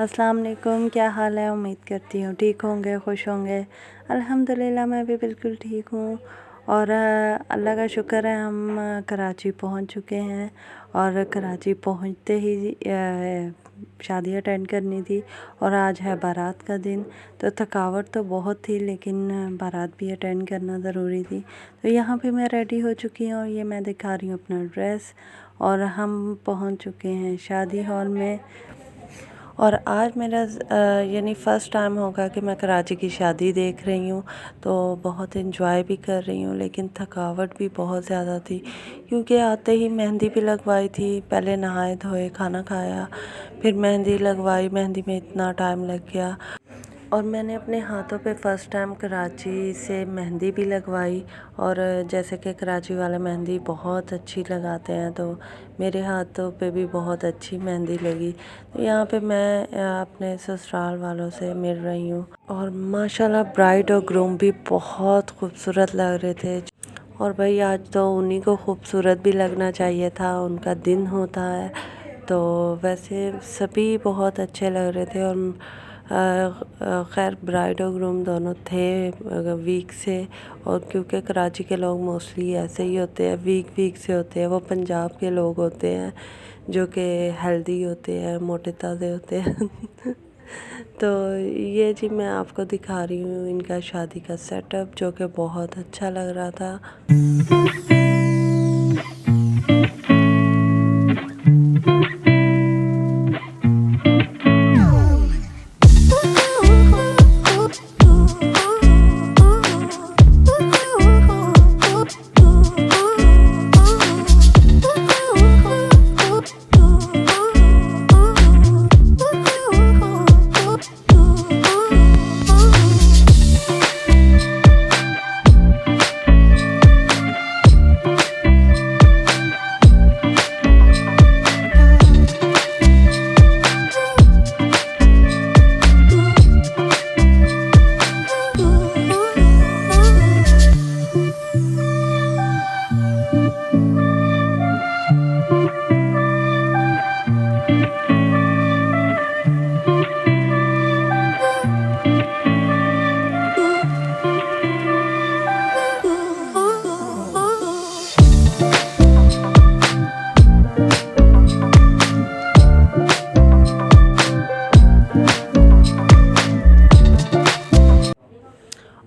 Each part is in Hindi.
अस्सलाम वालेकुम, क्या हाल है। उम्मीद करती हूँ ठीक होंगे, खुश होंगे। अल्हम्दुलिल्लाह मैं भी बिल्कुल ठीक हूँ। और अल्लाह का शुक्र है, हम कराची पहुँच चुके हैं। और कराची पहुँचते ही शादी अटेंड करनी थी। और आज है बारात का दिन, तो थकावट तो बहुत थी, लेकिन बारात भी अटेंड करना ज़रूरी थी। तो यहाँ पे मैं रेडी हो चुकी हूँ और ये मैं दिखा रही हूँ अपना ड्रेस। और हम पहुँच चुके हैं शादी हॉल में। और आज मेरा यानी फ़र्स्ट टाइम होगा कि मैं कराची की शादी देख रही हूँ, तो बहुत इन्जॉय भी कर रही हूँ, लेकिन थकावट भी बहुत ज़्यादा थी, क्योंकि आते ही मेहंदी भी लगवाई थी। पहले नहाए धोए, खाना खाया, फिर मेहंदी लगवाई। मेहंदी में इतना टाइम लग गया। और मैंने अपने हाथों पे फ़र्स्ट टाइम कराची से मेहंदी भी लगवाई। और जैसे कि कराची वाले मेहंदी बहुत अच्छी लगाते हैं, तो मेरे हाथों पे भी बहुत अच्छी मेहंदी लगी। तो यहाँ पे मैं अपने ससुराल वालों से मिल रही हूँ। और माशाल्लाह ब्राइड और ग्रूम भी बहुत खूबसूरत लग रहे थे। और भाई आज तो उन्हीं को खूबसूरत भी लगना चाहिए था, उनका दिन होता है। तो वैसे सभी बहुत अच्छे लग रहे थे। और खैर ब्राइड और ग्रूम दोनों थे वीक से। और क्योंकि कराची के लोग मोस्टली ऐसे ही होते हैं, वीक से होते हैं। वो पंजाब के लोग होते हैं जो कि हेल्दी होते हैं, मोटे ताज़े होते हैं। तो ये जी मैं आपको दिखा रही हूँ इनका शादी का सेटअप, जो कि बहुत अच्छा लग रहा था।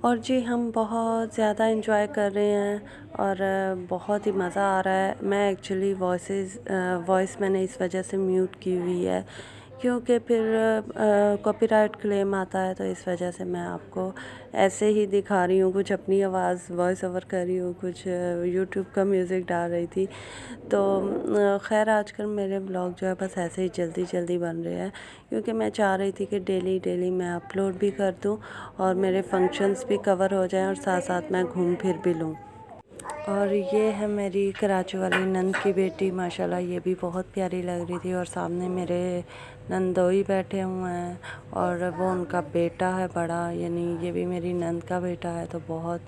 और जी हम बहुत ज़्यादा इंजॉय कर रहे हैं और बहुत ही मज़ा आ रहा है। मैं एक्चुअली वॉइस मैंने इस वजह से म्यूट की हुई है, क्योंकि फिर कॉपीराइट क्लेम आता है। तो इस वजह से मैं आपको ऐसे ही दिखा रही हूँ, कुछ अपनी आवाज़ वॉइस ओवर कर रही हूँ, कुछ यूट्यूब का म्यूज़िक डाल रही थी। तो खैर आजकल मेरे ब्लॉग जो है बस ऐसे ही जल्दी जल्दी बन रहे हैं, क्योंकि मैं चाह रही थी कि डेली मैं अपलोड भी कर दूँ और मेरे फंक्शंस भी कवर हो जाएं और साथ साथ मैं घूम फिर भी लूँ। और ये है मेरी कराची वाली नंद की बेटी, माशाल्लाह ये भी बहुत प्यारी लग रही थी। और सामने मेरे नंदोई बैठे हुए हैं और वो उनका बेटा है बड़ा, यानी ये भी मेरी नंद का बेटा है। तो बहुत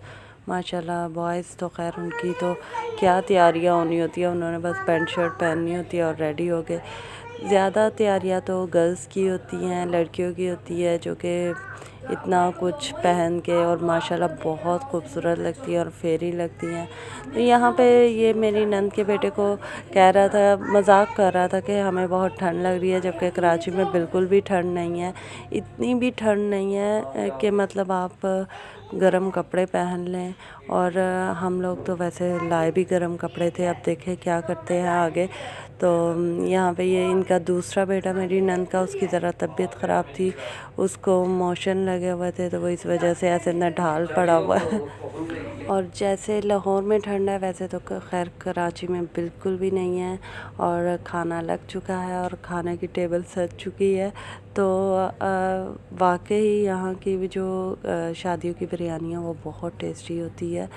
माशाल्लाह। बॉयज़ तो खैर उनकी तो क्या तैयारियां होनी होती है, उन्होंने बस पैंट शर्ट पहननी होती है और रेडी हो गए। ज़्यादा तैयारियां तो गर्ल्स की होती हैं, लड़कियों की होती है, जो कि इतना कुछ पहन के और माशाल्लाह बहुत खूबसूरत लगती है और फेरी लगती हैं। तो यहाँ पे ये मेरी नंद के बेटे को कह रहा था, मजाक कर रहा था कि हमें बहुत ठंड लग रही है, जबकि कराची में बिल्कुल भी ठंड नहीं है। इतनी भी ठंड नहीं है कि मतलब आप गरम कपड़े पहन लें। और हम लोग तो वैसे लाए भी गरम कपड़े थे, अब देखें क्या करते हैं आगे। तो यहाँ पे ये इनका दूसरा बेटा मेरी नंद का, उसकी ज़रा तबीयत ख़राब थी, उसको मोशन लगे हुए थे, तो वो इस वजह से ऐसे नढाल पड़ा हुआ है। और जैसे लाहौर में ठंड है, वैसे तो खैर कराची में बिल्कुल भी नहीं है। और खाना लग चुका है और खाने की टेबल सज चुकी है। तो वाकई यहाँ की भी जो शादियों की बिरयानी है वो बहुत टेस्टी होती है।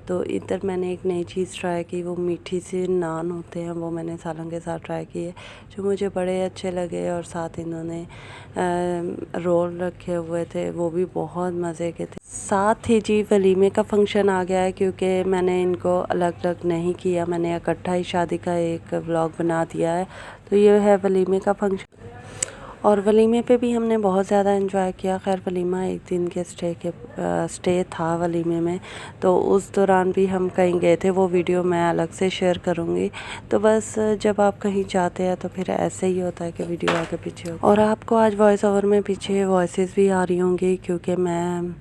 तो इधर मैंने एक नई चीज़ ट्राई की, वो मीठी सी नान होते हैं, वो मैंने सालन के साथ ट्राई किए, जो मुझे बड़े अच्छे लगे। और साथ इन्होंने रोल रखे हुए थे, वो भी बहुत मज़े के थे। साथ ही जी वलीमे का फंक्शन आ गया है, क्योंकि मैंने इनको अलग अलग नहीं किया, मैंने इकट्ठा ही शादी का एक व्लॉग बना दिया है। तो ये है वलीमे का फंक्शन। और वलीमे पे भी हमने बहुत ज़्यादा एंजॉय किया। खैर वलीमा एक दिन के स्टे था वलीमे में, तो उस दौरान भी हम कहीं गए थे, वो वीडियो मैं अलग से शेयर करूँगी। तो बस जब आप कहीं जाते हैं तो फिर ऐसे ही होता है कि वीडियो आगे पीछे हो। और आपको आज वॉइस ओवर में पीछे वॉइसेस भी आ रही होंगी, क्योंकि मैं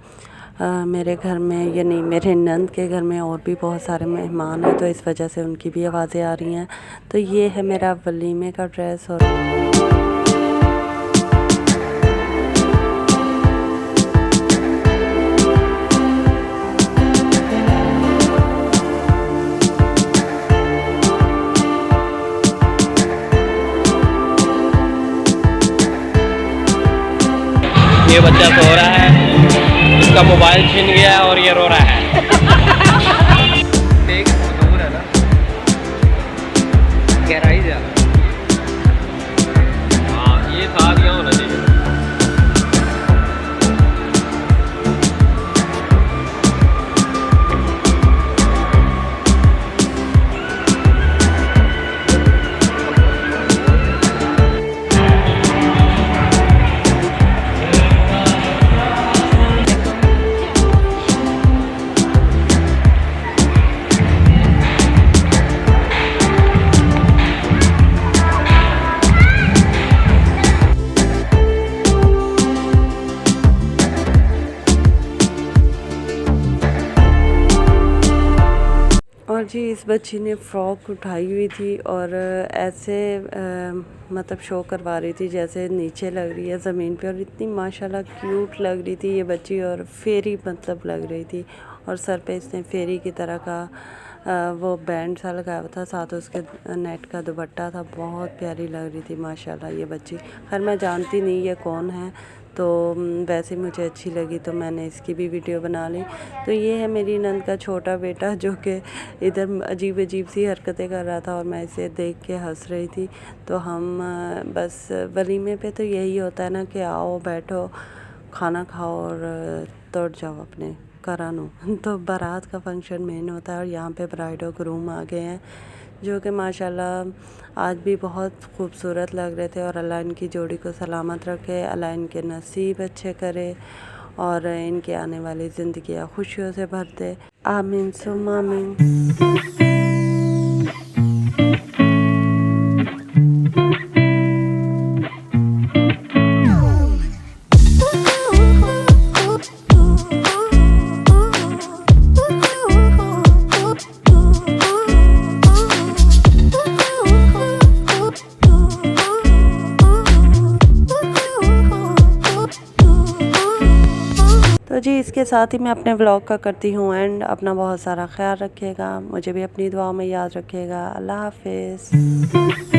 मेरे घर में यानी मेरे नंद के घर में और भी बहुत सारे मेहमान हैं, तो इस वजह से उनकी भी आवाज़ें आ रही हैं। तो ये है मेरा वलीमे का ड्रेस। और ये बच्चा सो रहा है, उसका मोबाइल छीन गया है और ये रो रहा है। देख दूर है ना, गहराई ज्यादा। हाँ ये साथ यहाँ होना चाहिए। और जी इस बच्ची ने फ़्रॉक उठाई हुई थी और ऐसे मतलब शो करवा रही थी जैसे नीचे लग रही है ज़मीन पे, और इतनी माशाल्लाह क्यूट लग रही थी ये बच्ची, और फेरी मतलब लग रही थी। और सर पे इसने फेरी की तरह का वो बैंड सा लगाया हुआ था, साथ उसके नेट का दुपट्टा था। बहुत प्यारी लग रही थी माशाल्लाह ये बच्ची। खैर मैं जानती नहीं ये कौन है, तो वैसे मुझे अच्छी लगी तो मैंने इसकी भी वीडियो बना ली। तो ये है मेरी नंद का छोटा बेटा, जो कि इधर अजीब अजीब सी हरकतें कर रहा था और मैं इसे देख के हंस रही थी। तो हम बस वलीमे पे तो यही होता है ना कि आओ बैठो खाना खाओ और तोड़ जाओ अपने घरां नूं। तो बारात का फंक्शन मेन होता है, और यहाँ पे ब्राइड और ग्रूम आ गए हैं, जो कि माशाल्लाह आज भी बहुत खूबसूरत लग रहे थे। और अल्लाह इनकी जोड़ी को सलामत रखे, अल्लाह इनके नसीब अच्छे करे और इनके आने वाली ज़िंदगियाँ खुशियों से भर दे। आमीन सुम आमीन। तो जी इसके साथ ही मैं अपने व्लॉग का करती हूँ एंड। अपना बहुत सारा ख्याल रखिएगा, मुझे भी अपनी दुआ में याद रखिएगा। अल्लाह हाफिज़।